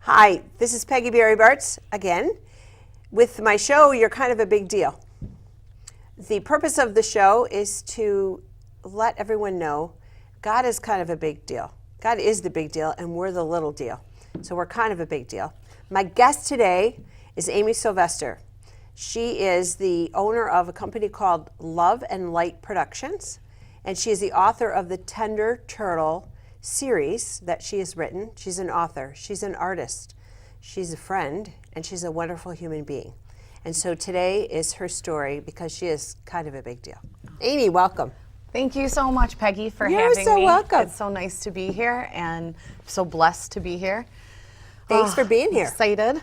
Hi, this is Peggy Barry Bartz again. With my show, You're Kind of a Big Deal. The purpose of the show is to let everyone know God is kind of a big deal. God is the big deal, and we're the little deal. So we're kind of a big deal. My guest today is Amy Silvester. She is the owner of a company called Love and Light Productions, and she is the author of the Tender Turtle series that she has written. She's an author, she's an artist, she's a friend, and she's a wonderful human being. And so today is her story because she is kind of a big deal. Amy, welcome. Thank you so much, Peggy, for You're having me. You're so welcome. It's so nice to be here and so blessed to be here. Thanks for being here. Excited.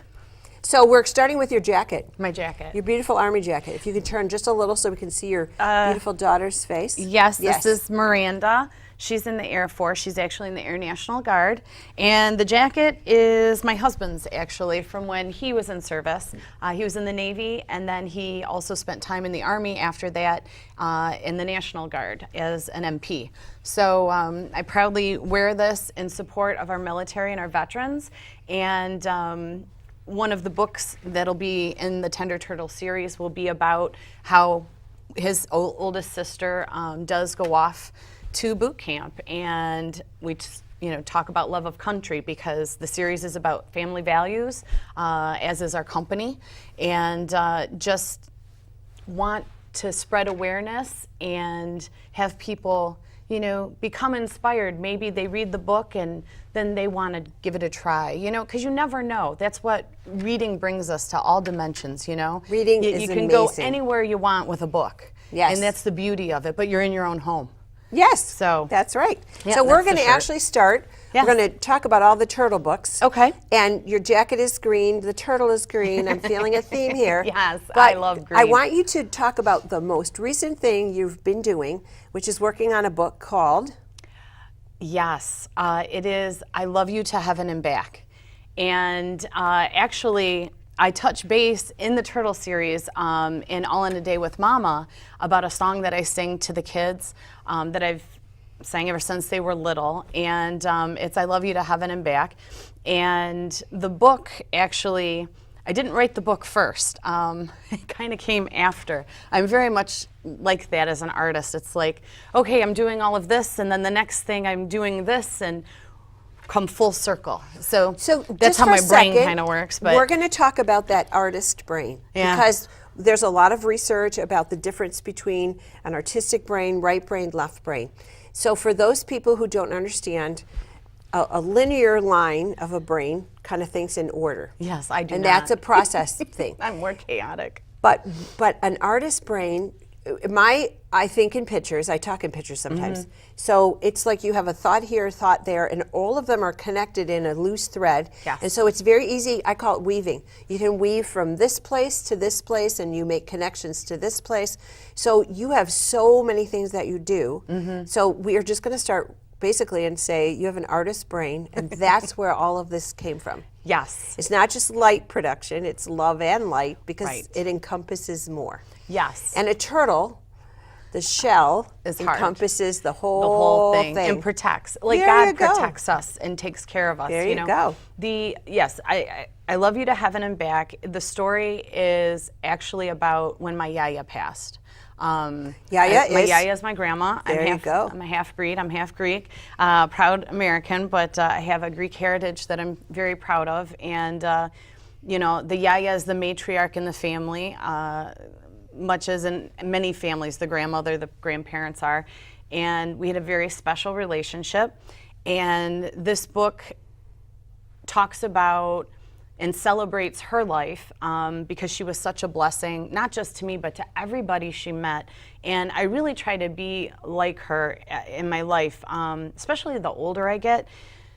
So we're starting with your jacket. My jacket. Your beautiful army jacket. If you could turn just a little so we can see your beautiful daughter's face. Yes, this is Miranda. She's in the Air Force. She's actually in the Air National Guard. And the jacket is my husband's, actually, from when he was in service. He was in the Navy, and then he also spent time in the Army after that in the National Guard as an MP. So I proudly wear this in support of our military and our veterans. And one of the books that'll be in the Tender Turtle series will be about how his oldest sister does go off to boot camp, and we talk about love of country because the series is about family values, as is our company, and just want to spread awareness and have people become inspired. Maybe they read the book and then they want to give it a try, because you never know. That's what reading brings us to, all dimensions, Reading is You can amazing. go anywhere you want with a book. Yes. And that's the beauty of it, but you're in your own home. Yes, So that's right. Yeah, so we're that's the going to shirt. actually start. Yes. We're going to talk about all the turtle books. Okay. And your jacket is green. The turtle is green. I'm feeling a theme here. Yes, But I love green. I want you to talk about the most recent thing you've been doing, which is working on a book called... Yes, it is I Love You to Heaven and Back. And actually, I touch base in the Turtle series in All in a Day with Mama about a song that I sing to the kids that I've sang ever since they were little. And it's I Love You to Heaven and Back. And the book, actually, I didn't write the book first. It kind of came after. I'm very much like that as an artist. It's like, okay, I'm doing all of this, and then the next thing I'm doing this, and come full circle. So that's just how for my a brain second, kind of works. But we're going to talk about that artist brain. Yeah. Because there's a lot of research about the difference between an artistic brain, right brain, left brain. So for those people who don't understand, a linear line of a brain kind of thinks in order. yes, I do And not. that's a process thing. I'm more chaotic. But an artist brain, I think in pictures, I talk in pictures sometimes. So it's like you have a thought here, a thought there, and all of them are connected in a loose thread. Yes. And so it's very easy, I call it weaving. You can weave from this place to this place, and you make connections to this place. So you have so many things that you do. So we are just going to start basically and say you have an artist brain, and that's where all of this came from. Yes. It's not just light production, it's love and light because Right. it encompasses more. Yes. And a turtle, the shell, Is hard. encompasses the The whole whole thing and protects, like There you God go. protects us and takes care of us. There you go. Yes, I Love You to Heaven and Back. The story is actually about when my yaya passed. My yaya is my grandma. There you go. I'm a half breed. I'm half Greek, proud American, but I have a Greek heritage that I'm very proud of. And the yaya is the matriarch in the family. Much as in many families, the grandmother, the grandparents are. And we had a very special relationship. And this book talks about and celebrates her life because she was such a blessing, not just to me, but to everybody she met. And I really try to be like her in my life, especially the older I get,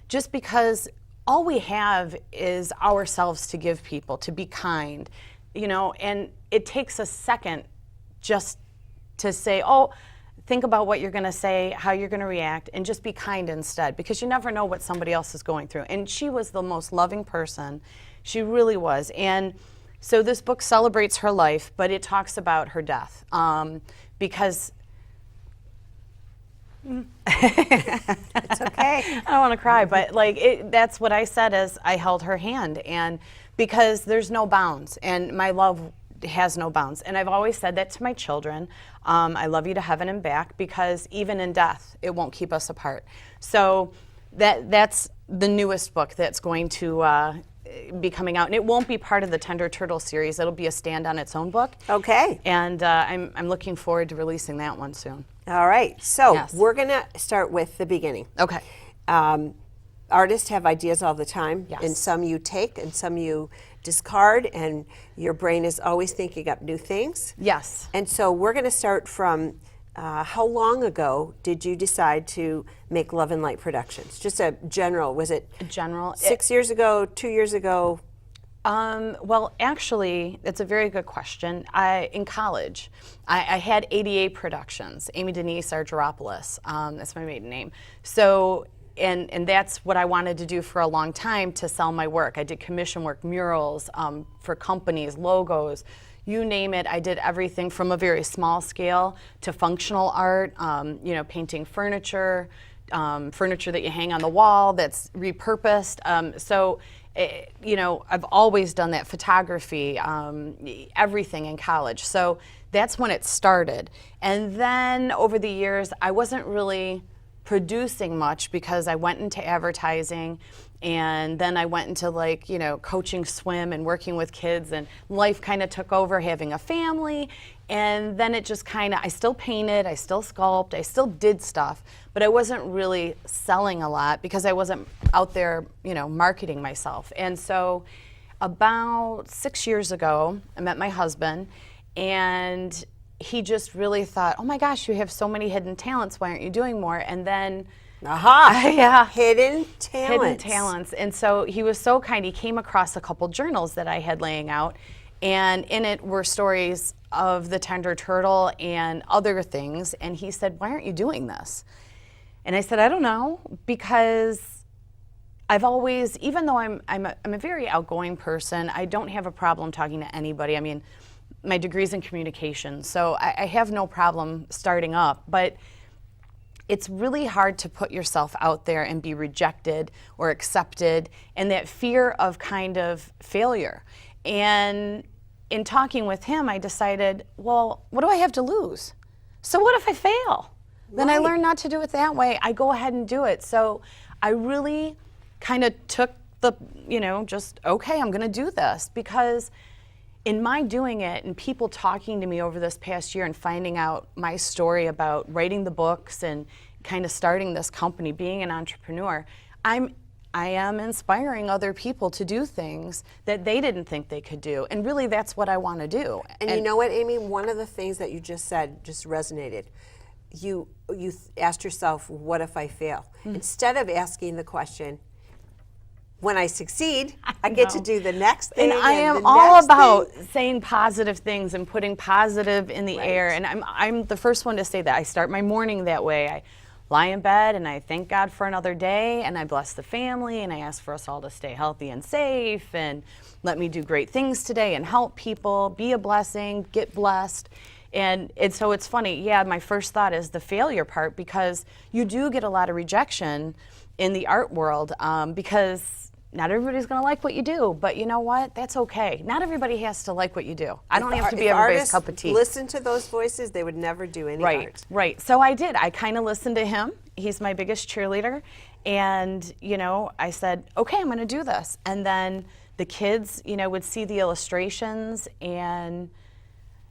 just because all we have is ourselves to give people, to be kind, and it takes a second just to say, oh, think about what you're going to say, how you're going to react, and just be kind instead, because you never know what somebody else is going through. And she was the most loving person. She really was. And so this book celebrates her life, but it talks about her death, because It's okay. I don't want to cry, but like that's what I said as I held her hand, and because there's no bounds, and my love has no bounds, and I've always said that to my children. I love you to heaven and back, because even in death, it won't keep us apart. So that's the newest book that's going to be coming out, and it won't be part of the Tender Turtle series. It'll be a stand on its own book. Okay. And I'm looking forward to releasing that one soon. All right. So Yes. we're going to start with the beginning. Okay. Artists have ideas all the time, Yes. and some you take and some you discard, and your brain is always thinking up new things. Yes. And so we're going to start from how long ago did you decide to make Love and Light Productions? Just a general, was it General. 6 years ago, 2 years ago? Well, actually, it's a very good question. In college, I had 88 Productions, Amy Denise Silvester. That's my maiden name. So, and that's what I wanted to do for a long time, to sell my work. I did commission work, murals for companies, logos, you name it. I did everything from a very small scale to functional art, painting furniture, furniture that you hang on the wall that's repurposed. I've always done that, photography, everything in college. So that's when it started. And then over the years, I wasn't really producing much because I went into advertising, and then I went into coaching swim and working with kids, and life kind of took over, having a family. And then it just I still painted, I still sculpted, I still did stuff, but I wasn't really selling a lot because I wasn't out there, marketing myself. And so about 6 years ago, I met my husband, and he just really thought, oh my gosh, you have so many hidden talents, why aren't you doing more? And then Yeah. Hidden talents. Hidden talents. And so he was so kind. He came across a couple journals that I had laying out, and in it were stories of the Tender Turtle and other things. And he said, why aren't you doing this? And I said, I don't know, because I've always, even though I'm a very outgoing person, I don't have a problem talking to anybody. I mean, my degree's in communication, so I have no problem starting up, but it's really hard to put yourself out there and be rejected or accepted, and that fear of kind of failure. And in talking with him, I decided, well, what do I have to lose? So what if I fail? Then I learn not to do it that way. I go ahead and do it. So I really kind of took the, okay, I'm going to do this, because in my doing it and people talking to me over this past year and finding out my story about writing the books and kind of starting this company, being an entrepreneur, I am inspiring other people to do things that they didn't think they could do. And really, that's what I want to do. And you know what, Amy? One of the things that you just said just resonated. You asked yourself, what if I fail? Instead of asking the question, when I succeed, I get to do the next thing. And I am all about saying positive things and putting positive in the air. And I'm the first one to say that. I start my morning that way. I lie in bed and I thank God for another day, and I bless the family, and I ask for us all to stay healthy and safe, and let me do great things today and help people, be a blessing, get blessed. And so it's funny, my first thought is the failure part, because you do get a lot of rejection in the art world, because not everybody's going to like what you do, but you know what? That's okay. Not everybody has to like what you do. I don't have to be everybody's cup of tea. Listen to those voices, they would never do any art. Right. So I did. I kind of listened to him. He's my biggest cheerleader. And, I said, okay, I'm going to do this. And then the kids, would see the illustrations, and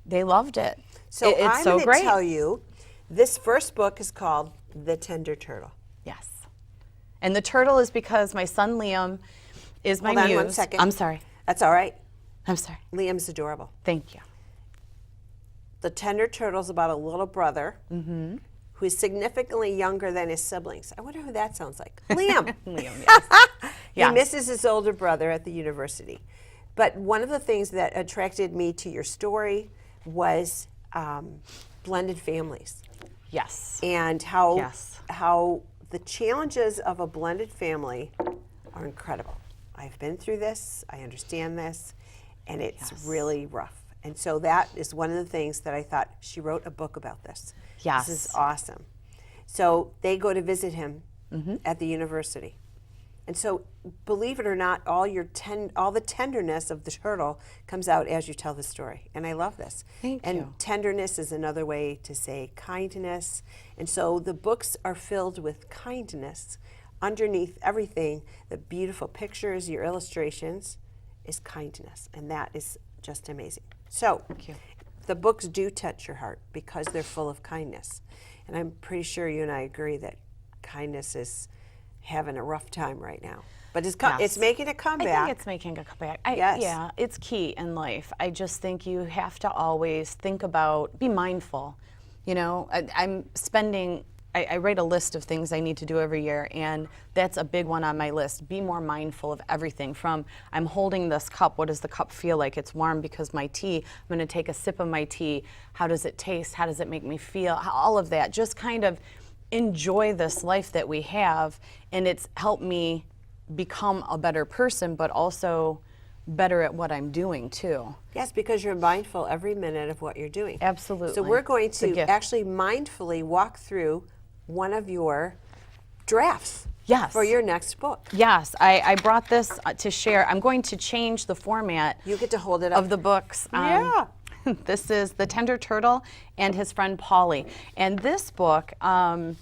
they loved it. So it's I'm so going great. to tell you, this first book is called The Tender Turtle. Yes. And the turtle is because my son Liam is my Hold muse. on 1 second. I'm sorry. That's all right. I'm sorry. Liam's adorable. Thank you. The Tender Turtle's about a little brother who is significantly younger than his siblings. I wonder who that sounds like. Liam. Liam, yes. He misses his older brother at the university. But one of the things that attracted me to your story was blended families. Yes. And how the challenges of a blended family are incredible. I've been through this, I understand this, and it's really rough. And so that is one of the things that I thought, she wrote a book about this. Yes. This is awesome. So they go to visit him Mm-hmm. at the university. And so, believe it or not, all the tenderness of the turtle comes out as you tell the story. And I love this. Thank and you. tenderness is another way to say kindness. And so the books are filled with kindness. Underneath everything, the beautiful pictures, your illustrations, is kindness. And that is just amazing. So, Thank you. the books do touch your heart because they're full of kindness. And I'm pretty sure you and I agree that kindness is having a rough time right now. But it's Yes. making a comeback. I think it's making a comeback. Yes. Yeah, it's key in life. I just think you have to always think about, be mindful. You know, I write a list of things I need to do every year, and that's a big one on my list. Be more mindful of everything from, I'm holding this cup, what does the cup feel like? It's warm because my tea, I'm going to take a sip of my tea. How does it taste? How does it make me feel? All of that. Just kind of enjoy this life that we have, and it's helped me become a better person, but also better at what I'm doing too. Yes, because you're mindful every minute of what you're doing. Absolutely. So we're going It's a to gift. actually mindfully walk through one of your drafts Yes. for your next book. Yes, I brought this to share. I'm going to change the format You get to hold it up. of the books. Yeah. This is The Tender Turtle and his friend Polly. And this book, I'm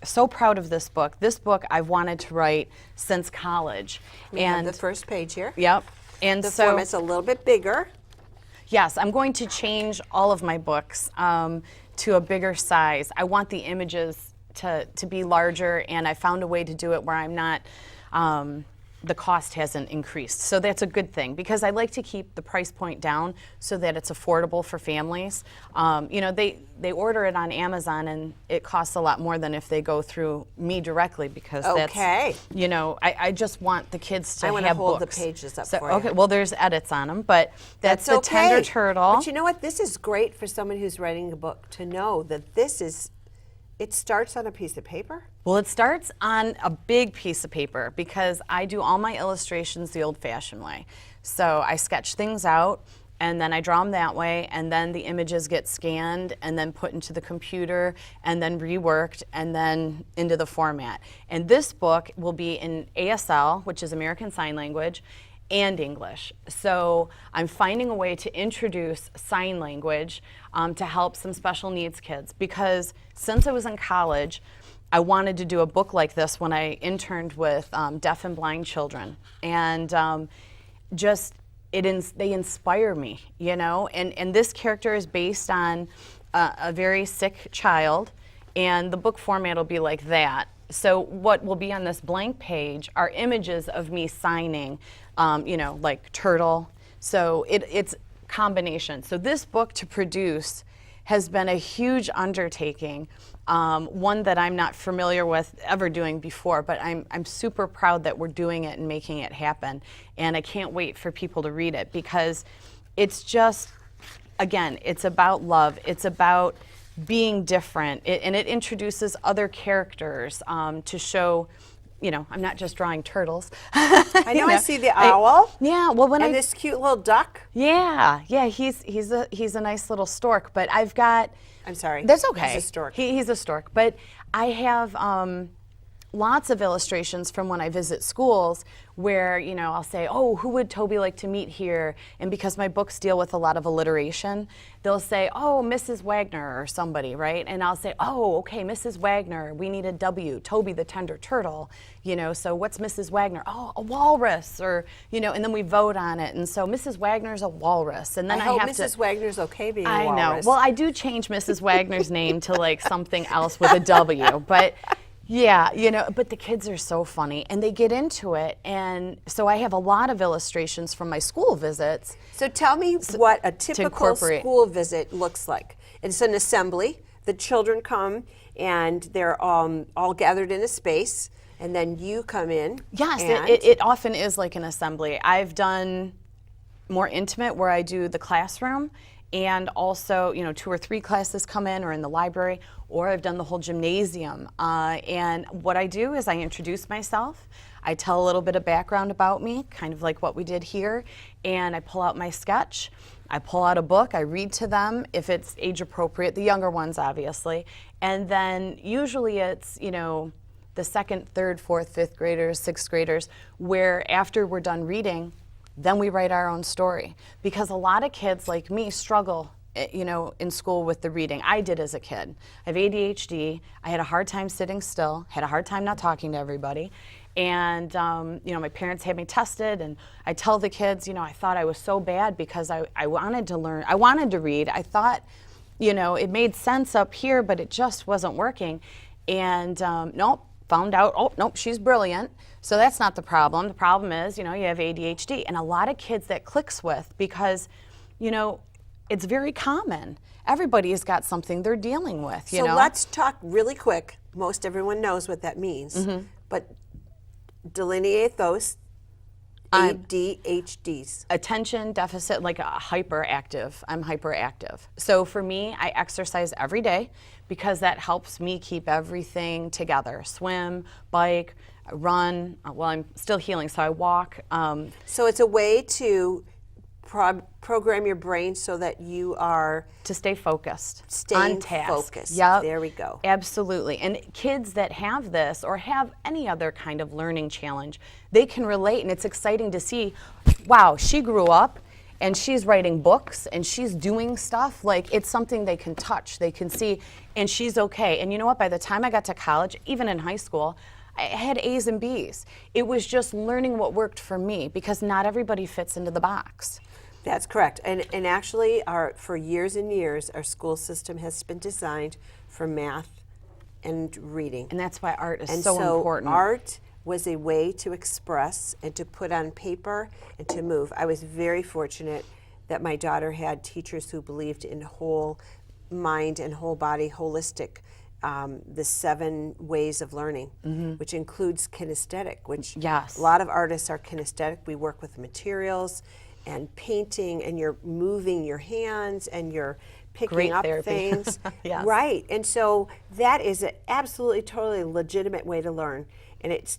so proud of this book. This book I've wanted to write since college. We have And the first page here. yep. And The so format's a little bit bigger. yes, I'm going to change all of my books to a bigger size. I want the images to be larger, and I found a way to do it where I'm not, the cost hasn't increased. So that's a good thing, because I like to keep the price point down so that it's affordable for families. You know, they order it on Amazon, and it costs a lot more than if they go through me directly, because Okay. that's, you know, I just want the kids to I have want to hold books. the pages up So, for you. okay, well, there's edits on them, but that's the okay. Tender Turtle. But you know what? This is great for someone who's writing a book to know that it starts on a piece of paper. Well, it starts on a big piece of paper because I do all my illustrations the old-fashioned way. So I sketch things out, and then I draw them that way, and then the images get scanned and then put into the computer and then reworked and then into the format. And this book will be in ASL, which is American Sign Language, and English. So I'm finding a way to introduce sign language to help some special needs kids, because since I was in college, I wanted to do a book like this when I interned with deaf and blind children. And they inspire me, you know? And this character is based on a very sick child, and the book format will be like that. So what will be on this blank page are images of me signing, you know, like turtle. So it's combination. So this book to produce has been a huge undertaking, one that I'm not familiar with ever doing before, but I'm super proud that we're doing it and making it happen. And I can't wait for people to read it, because it's just, again, it's about love. It's about being different, and it introduces other characters to show, you know, I'm not just drawing turtles. I know, I see the owl. Yeah, well, when And this cute little duck. yeah, he's a nice little stork, but I've got. I'm sorry. That's okay. He's a stork. He's a stork, but I have lots of illustrations from when I visit schools where, you know, I'll say, oh, who would Toby like to meet here? And because my books deal with a lot of alliteration, they'll say, oh, Mrs. Wagner or somebody, right? And I'll say, oh, okay, Mrs. Wagner, we need a W, Toby the Tender Turtle, you know, so what's Mrs. Wagner? Oh, a walrus, or, you know, and then we vote on it. And so Mrs. Wagner's a walrus. And then I hope have Mrs. to. Wagner's okay being a I walrus. know. Well, I do change Mrs. Wagner's name to like something else with a W, but yeah, you know, but the kids are so funny and they get into it. And so I have a lot of illustrations from my school visits. So tell me what a typical incorporate. school visit looks like. It's an assembly. The children come and they're all gathered in a space, and then you come in. Yes, and it often is like an assembly. I've done more intimate where I do the classroom, and also, you know, 2 or 3 classes come in, or in the library, or I've done the whole gymnasium. And what I do is I introduce myself. I tell a little bit of background about me, kind of like what we did here, and I pull out my sketch. I pull out a book, I read to them if it's age appropriate, the younger ones obviously, and then usually it's, you know, the second, third, fourth, fifth graders, sixth graders, where after we're done reading, then we write our own story. Because a lot of kids like me struggle, you know, in school with the reading. I did as a kid. I have ADHD, I had a hard time sitting still, had a hard time not talking to everybody. And, you know, my parents had me tested, and I tell the kids, you know, I thought I was so bad because I wanted to learn, I wanted to read. I thought, you know, it made sense up here, but it just wasn't working. And nope, found out, oh, nope, she's brilliant. So that's not the problem. The problem is, you know, you have ADHD. And a lot of kids that clicks with because, you know, it's very common. Everybody's got something they're dealing with, you know. So let's talk really quick. Most everyone knows what that means, but delineate those ADHDs. Attention deficit, like a hyperactive. I'm hyperactive. So for me, I exercise every day because that helps me keep everything together. Swim, bike, run. Well, I'm still healing, so I walk. So it's a way to program your brain so that you are to stay focused, staying on task. focused. Yep. There we go. Absolutely. And kids that have this or have any other kind of learning challenge, they can relate, and it's exciting to see, wow, she grew up and she's writing books and she's doing stuff. Like, it's something they can touch, they can see, and she's okay. And you know what? By the time I got to college, even in high school, I had A's and B's. It was just learning what worked for me because not everybody fits into the box. That's correct. And actually, for years and years, our school system has been designed for math and reading. And that's why art is And so important. Art was a way to express and to put on paper and to move. I was very fortunate that my daughter had teachers who believed in whole mind and whole body, holistic, the 7 ways of learning, which includes kinesthetic, which Yes. a lot of artists are kinesthetic. We work with materials and painting, and you're moving your hands and you're picking Great up therapy. things. Yes. Right. And so that is an absolutely, totally legitimate way to learn. And it's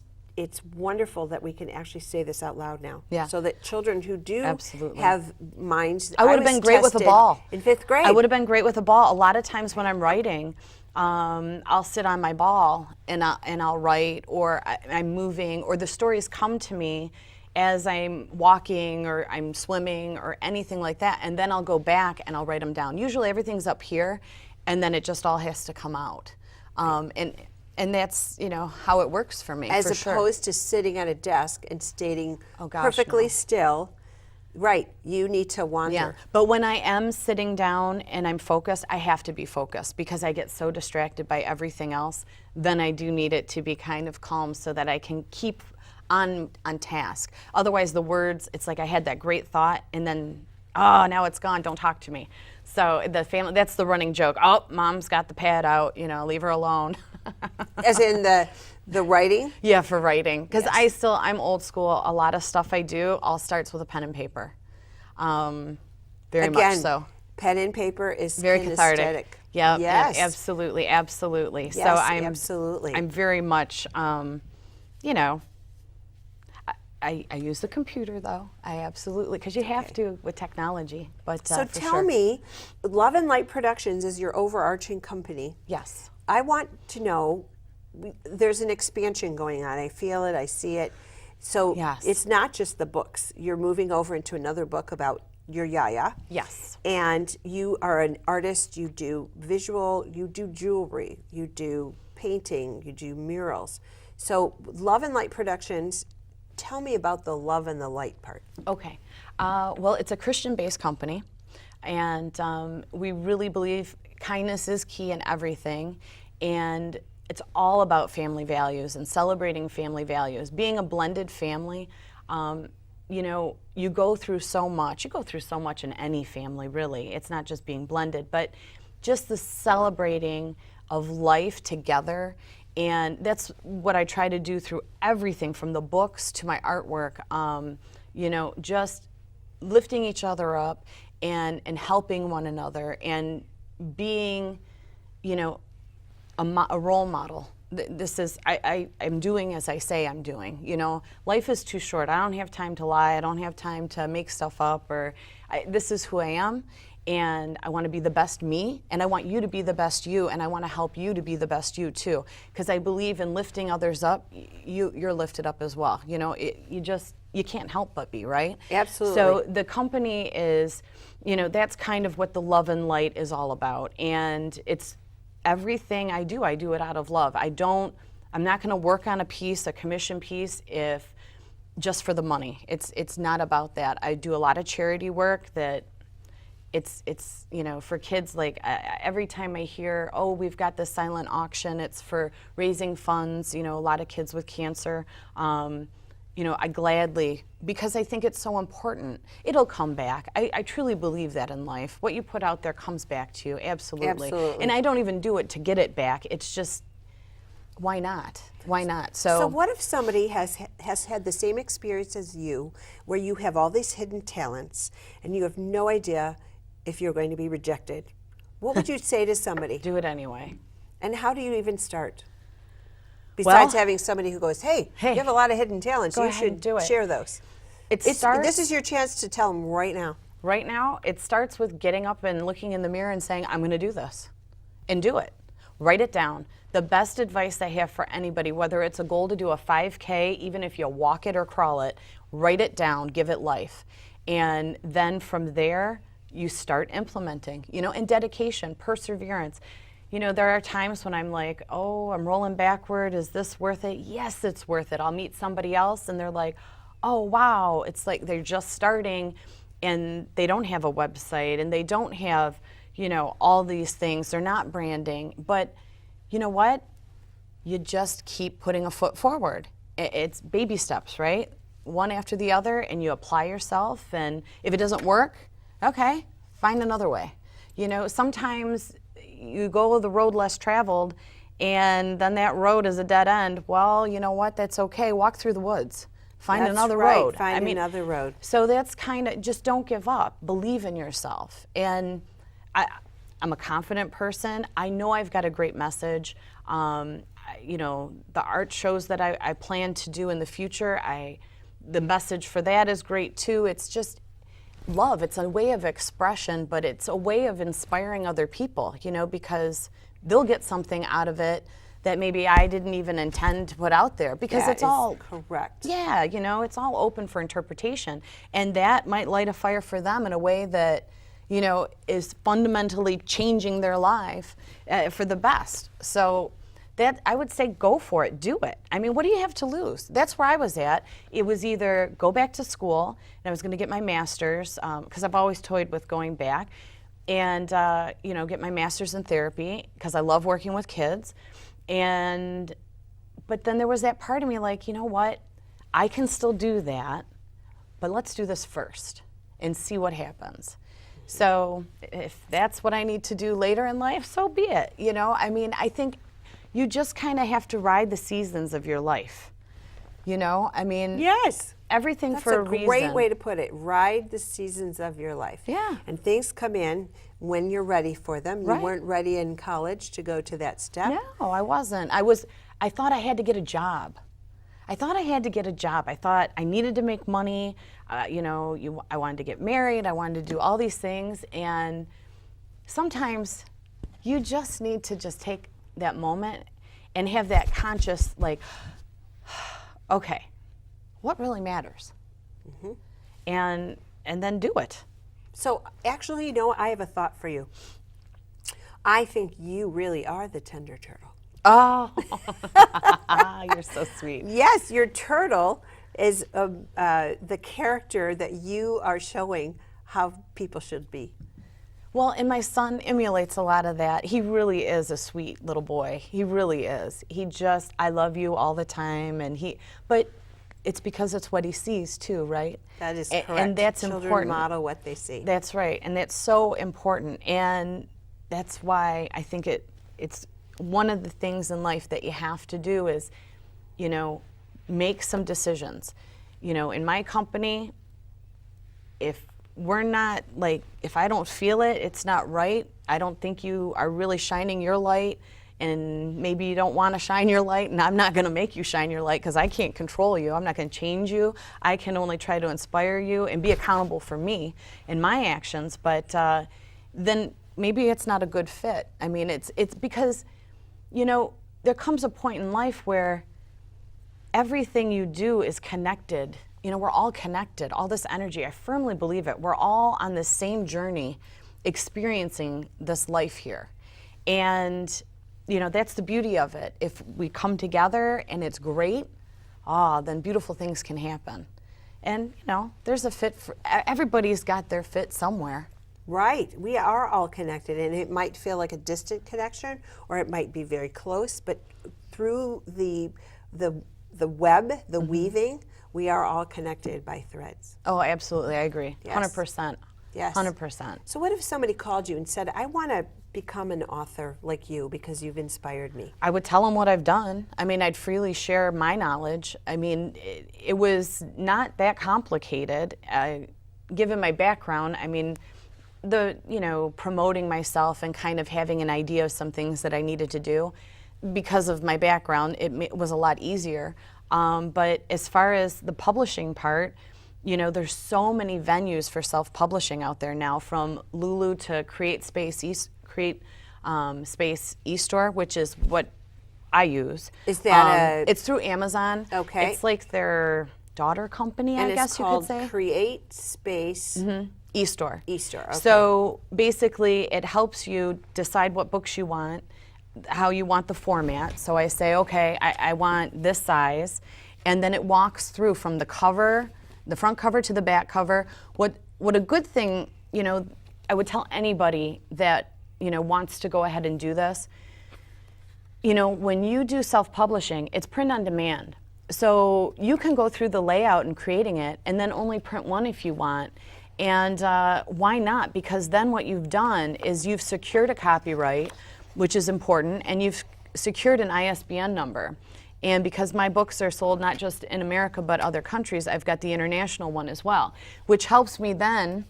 wonderful that we can actually say this out loud now. Yeah. So that children who do Absolutely. have minds. I would have was bit great with a tested ball. in 5th grade. I would have been great with a ball. A lot of times when I'm writing, I'll sit on my ball and I'll write, or I'm moving, or the stories come to me as I'm walking or I'm swimming or anything like that, and then I'll go back and I'll write them down. Usually everything's up here, and then it just all has to come out. And that's, you know, how it works for me. As for sure. opposed to sitting at a desk and stating Oh, gosh, perfectly no. still. Right, you need to wander. Yeah, but when I am sitting down and I'm focused, I have to be focused because I get so distracted by everything else. Then I do need it to be kind of calm so that I can keep on task. Otherwise, the words, it's like I had that great thought and then, oh, now it's gone, don't talk to me. So the family, that's the running joke. Oh, mom's got the pad out, you know, leave her alone. As in the writing? Yeah, for writing. Because Yes. I'm old school. A lot of stuff I do all starts with a pen and paper. Very Again, much so. pen and paper is Very kinesthetic. cathartic. Yeah, Yes. absolutely, absolutely. Yes, So absolutely. I'm very much, you know, I use the computer though. I absolutely, because you have to with technology. But So for tell sure. me, Love and Light Productions is your overarching company. Yes. I want to know, there's an expansion going on. I feel it, I see it. So Yes. it's not just the books. You're moving over into another book about your yaya. Yes. And you are an artist, you do visual, you do jewelry, you do painting, you do murals. So Love and Light Productions, tell me about the love and the light part. Okay. Well, it's a Christian-based company, and we really believe kindness is key in everything, and it's all about family values and celebrating family values. Being a blended family, you know, you go through so much. You go through so much in any family, really. It's not just being blended, but just the celebrating of life together. And that's what I try to do through everything from the books to my artwork, you know, just lifting each other up and helping one another and being, you know, a role model this is, I'm doing as I say I'm doing. You know, life is too short. I don't have time to lie. I don't have time to make stuff up. This is who I am, and I want to be the best me, and I want you to be the best you, and I want to help you to be the best you too. Because I believe in lifting others up. You're lifted up as well. You know, you can't help but be, right? Absolutely. So the company is, you know, that's kind of what the love and light is all about, and it's everything I do it out of love. I'm not going to work on a commission piece, if just for the money. It's not about that. I do a lot of charity work that it's you know, for kids. Like every time I hear, oh, we've got this silent auction, it's for raising funds, you know, a lot of kids with cancer. You know, I gladly, because I think it's so important. It'll come back. I truly believe that in life. What you put out there comes back to you, absolutely. Absolutely. And I don't even do it to get it back. It's just, why not? Why not? So what if somebody has had the same experience as you, where you have all these hidden talents and you have no idea if you're going to be rejected? What would you say to somebody? Do it anyway. And how do you even start? Besides Well, having somebody who goes, hey, you have a lot of hidden talents, go you ahead should and do it. share those. This is your chance to tell them right now. Right now, it starts with getting up and looking in the mirror and saying, I'm going to do this. And do it. Write it down. The best advice I have for anybody, whether it's a goal to do a 5K, even if you walk it or crawl it, write it down, give it life. And then from there, you start implementing, you know, and dedication, perseverance. You know, there are times when I'm like, oh, I'm rolling backward. Is this worth it? Yes, it's worth it. I'll meet somebody else and they're like, oh, wow. It's like they're just starting and they don't have a website and they don't have, you know, all these things. They're not branding. But you know what? You just keep putting a foot forward. It's baby steps, right? One after the other, and you apply yourself. And if it doesn't work, okay, find another way. You know, sometimes you go the road less traveled and then that road is a dead end. Well, you know what? That's okay. Walk through the woods. Find That's another right. road. Find another road. So that's kind of, just don't give up. Believe in yourself. And I'm a confident person. I know I've got a great message. You know, the art shows that I plan to do in the future, the message for that is great too. It's just love. It's a way of expression, but it's a way of inspiring other people, you know, because they'll get something out of it that maybe I didn't even intend to put out there, because That it's is all correct. Yeah, you know, it's all open for interpretation, and that might light a fire for them in a way that, you know, is fundamentally changing their life for the best. So that, I would say, go for it, do it. I mean, what do you have to lose? That's where I was at. It was either go back to school, and I was going to get my master's, because I've always toyed with going back, and you know, get my master's in therapy because I love working with kids. But then there was that part of me like, you know what? I can still do that, but let's do this first and see what happens. So if that's what I need to do later in life, so be it. You know, I mean, I think you just kind of have to ride the seasons of your life. You know, I mean, Yes. everything That's for a a reason. great way to put it. Ride the seasons of your life. Yeah. And things come in when you're ready for them. You Right. weren't ready in college to go to that step. No, I wasn't. I thought I had to get a job. I thought I needed to make money. You know, I wanted to get married. I wanted to do all these things. And sometimes you just need to just take that moment and have that conscious, like, okay, what really matters? Mm-hmm. And then do it. So actually, you know, I have a thought for you. I think you really are the tender turtle. Oh, you're so sweet. Yes, your turtle is the character that you are showing how people should be. Well, and my son emulates a lot of that. He really is a sweet little boy. He really is. I love you all the time, but it's because it's what he sees too, right? That is correct. And that's Children important. model what they see. That's right, and that's so important. And that's why I think it's one of the things in life that you have to do is, you know, make some decisions. You know, in my company, if we're not, like, if I don't feel it, it's not right, I don't think you are really shining your light and maybe you don't want to shine your light, and I'm not going to make you shine your light because I can't control you. I'm not going to change you. I can only try to inspire you and be accountable for me and my actions, but then maybe it's not a good fit. I mean, it's because, you know, there comes a point in life where everything you do is connected. You know, we're all connected, all this energy. I firmly believe it. We're all on the same journey experiencing this life here. And, you know, that's the beauty of it. If we come together and it's great, then beautiful things can happen. And, you know, there's a fit for everybody's got their fit somewhere. Right. We are all connected, and it might feel like a distant connection, or it might be very close, but through the web, the weaving, we are all connected by threads. Oh, absolutely. I agree. Yes. 100%. Yes. 100%. So what if somebody called you and said, I want to become an author like you because you've inspired me? I would tell them what I've done. I mean, I'd freely share my knowledge. I mean, it was not that complicated. Given my background, I mean, promoting myself and kind of having an idea of some things that I needed to do, because of my background, it was a lot easier. But as far as the publishing part, you know, there's so many venues for self-publishing out there now, from Lulu to Create Space eStore, which is what I use. Is that it's through Amazon. Okay. It's like their daughter company, I guess you could say. And it's called Create Space eStore. eStore. Okay. So basically, it helps you decide what books you want, how you want the format. So I say, okay, I want this size, and then it walks through from the cover, the front cover to the back cover. What a good thing, you know, I would tell anybody that, you know, wants to go ahead and do this. You know, when you do self-publishing, it's print on demand. So you can go through the layout and creating it, and then only print one if you want. And why not? Because then what you've done is you've secured a copyright, which is important, and you've secured an ISBN number. And because my books are sold not just in America but other countries, I've got the international one as well, which helps me then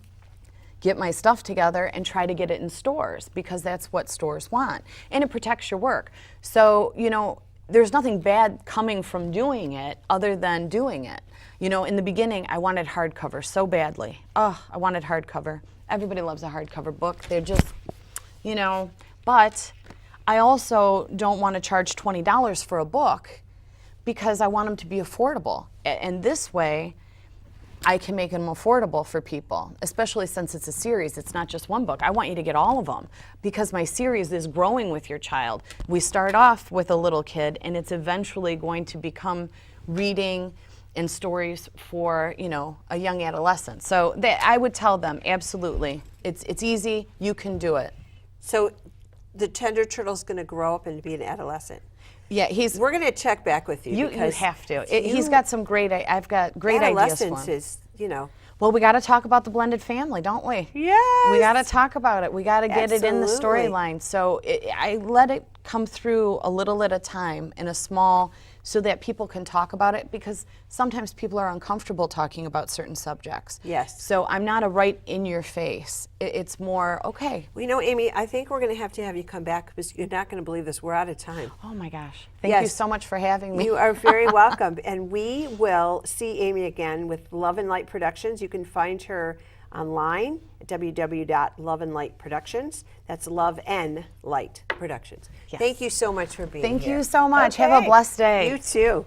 get my stuff together and try to get it in stores, because that's what stores want. And it protects your work. So, you know, there's nothing bad coming from doing it other than doing it. You know, in the beginning, I wanted hardcover so badly. Oh, I wanted hardcover. Everybody loves a hardcover book. They're just, you know, but I also don't want to charge $20 for a book because I want them to be affordable. And this way, I can make them affordable for people, especially since it's a series. It's not just one book. I want you to get all of them because my series is growing with your child. We start off with a little kid, and it's eventually going to become reading and stories for, you know, a young adolescent. So I would tell them, absolutely, it's easy, you can do it. So the Tender Turtle's going to grow up and be an adolescent. Yeah, We're going to check back with you. You have to. He's got some great. I've got great ideas for him. Adolescence is, you know. Well, we got to talk about the blended family, don't we? Yes. We got to talk about it. We got to get it in the Absolutely. storyline. So I let it come through a little at a time in a small, so that people can talk about it, because sometimes people are uncomfortable talking about certain subjects. Yes. So I'm not a right in your face. It's more, okay. Well, you know, Amy, I think we're going to have you come back, because you're not going to believe this. We're out of time. Oh my gosh. Thank you so much for having me. You are very welcome. And we will see Amy again with Love and Light Productions. You can find her online at www.loveandlightproductions. That's Love and Light Productions. Yes. Thank you so much for being here. Thank you so much. Okay. Have a blessed day. You too.